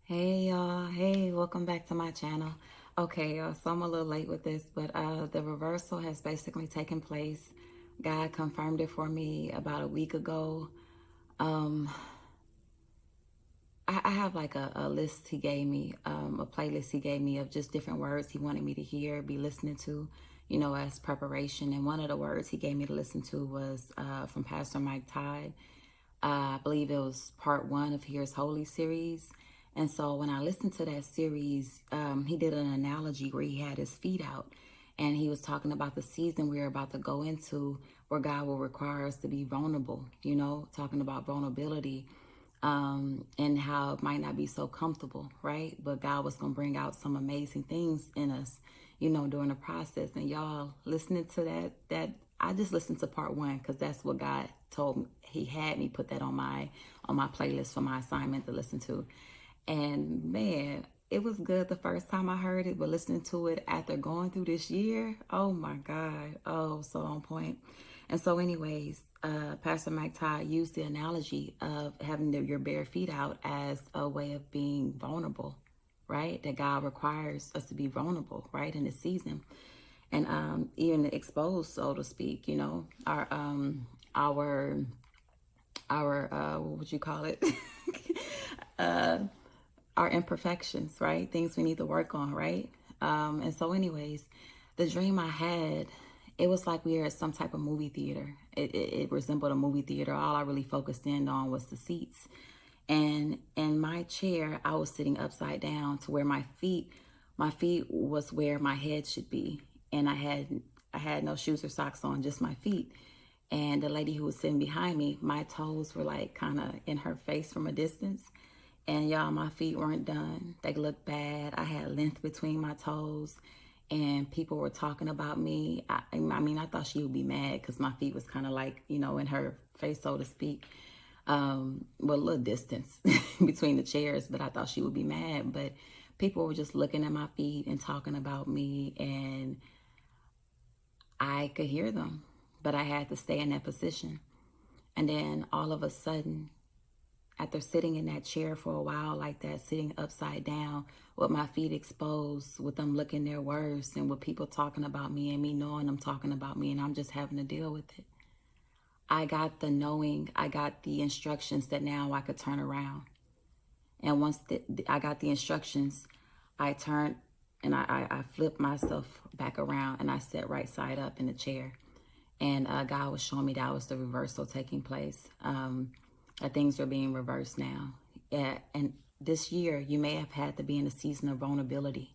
Hey y'all, hey, welcome back to my channel. Okay, y'all, so I'm a little late with this, but the reversal has basically taken place. God confirmed it for me about a week ago. Um, I have like a list he gave me, a playlist he gave me of just different words he wanted me to hear, be listening to, as preparation. And one of the words he gave me to listen to was from Pastor Mike Todd. I believe it was part one of Here's Holy series. And so when I listened to that series, he did an analogy where he had his feet out and he was talking about the season we're about to go into where God will require us to be vulnerable, talking about vulnerability, and how it might not be so comfortable, right? But God was going to bring out some amazing things in us, during the process. And y'all listening to that I just listened to part one because that's what God told me. He had me put that on my playlist for my assignment to listen to. And man, it was good the first time I heard it, but listening to it after going through this year, oh my God, oh, so on point. And so anyways, Pastor Mike Todd used the analogy of having your bare feet out as a way of being vulnerable, right? That God requires us to be vulnerable, right, in this season. And even exposed, so to speak, our what would you call it? uh, our imperfections, right? Things we need to work on, right? And so, anyways, the dream I had, it was like we were at some type of movie theater. It resembled a movie theater. All I really focused in on was the seats. And in my chair, I was sitting upside down to where my feet was where my head should be. And I had no shoes or socks on, just my feet. And the lady who was sitting behind me, my toes were like kind of in her face from a distance. And y'all, my feet weren't done. They looked bad. I had length between my toes, and people were talking about me. I mean, I thought she would be mad because my feet was kind of like, in her face, so to speak. Well, a little distance between the chairs, but I thought she would be mad. But people were just looking at my feet and talking about me, and I could hear them, but I had to stay in that position. And then all of a sudden, after sitting in that chair for a while like that, sitting upside down with my feet exposed, with them looking their worst, and with people talking about me and me knowing them talking about me, and I'm just having to deal with it. I got the knowing, I got the instructions that now I could turn around. And once I got the instructions, I turned and I flipped myself back around and I sat right side up in the chair. And God was showing me that was the reversal taking place. That things are being reversed now. Yeah, and this year, you may have had to be in a season of vulnerability.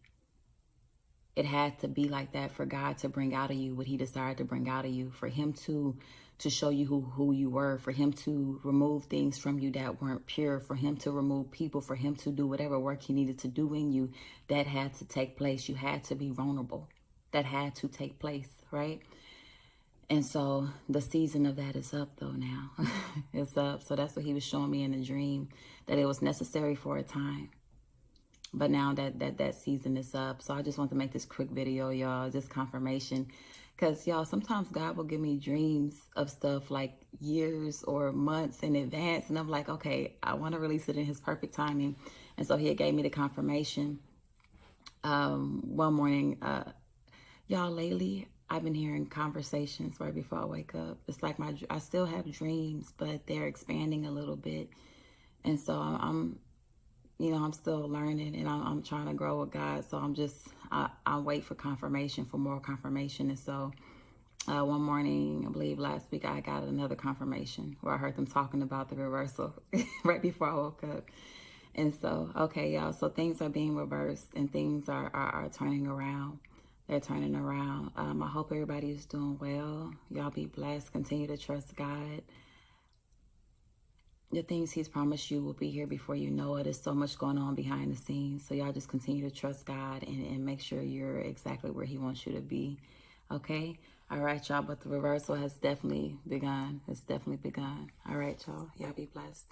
It had to be like that for God to bring out of you what he desired to bring out of you, for him to show you who you were, for him to remove things from you that weren't pure, for him to remove people, for him to do whatever work he needed to do in you. That had to take place. You had to be vulnerable. That had to take place, right? And so the season of that is up though now. It's up. So that's what he was showing me in the dream, that it was necessary for a time. But now that season is up. So I just want to make this quick video, y'all, just confirmation. Because, y'all, sometimes God will give me dreams of stuff like years or months in advance. And I'm like, okay, I want to release it in his perfect timing. And so he had gave me the confirmation one morning. Y'all, lately, I've been hearing conversations right before I wake up. It's like I still have dreams, but they're expanding a little bit. And so I'm still learning, and I'm trying to grow with God. So I wait for confirmation, for more confirmation. And so one morning, I believe last week, I got another confirmation where I heard them talking about the reversal right before I woke up. And so, okay, y'all, so things are being reversed and things are turning around. They're turning around. I hope everybody is doing well. Y'all be blessed. Continue to trust God. The things he's promised you will be here before you know it. There's so much going on behind the scenes. So y'all just continue to trust God and make sure you're exactly where he wants you to be. Okay? All right, y'all. But the reversal has definitely begun. It's definitely begun. All right, y'all. Y'all be blessed.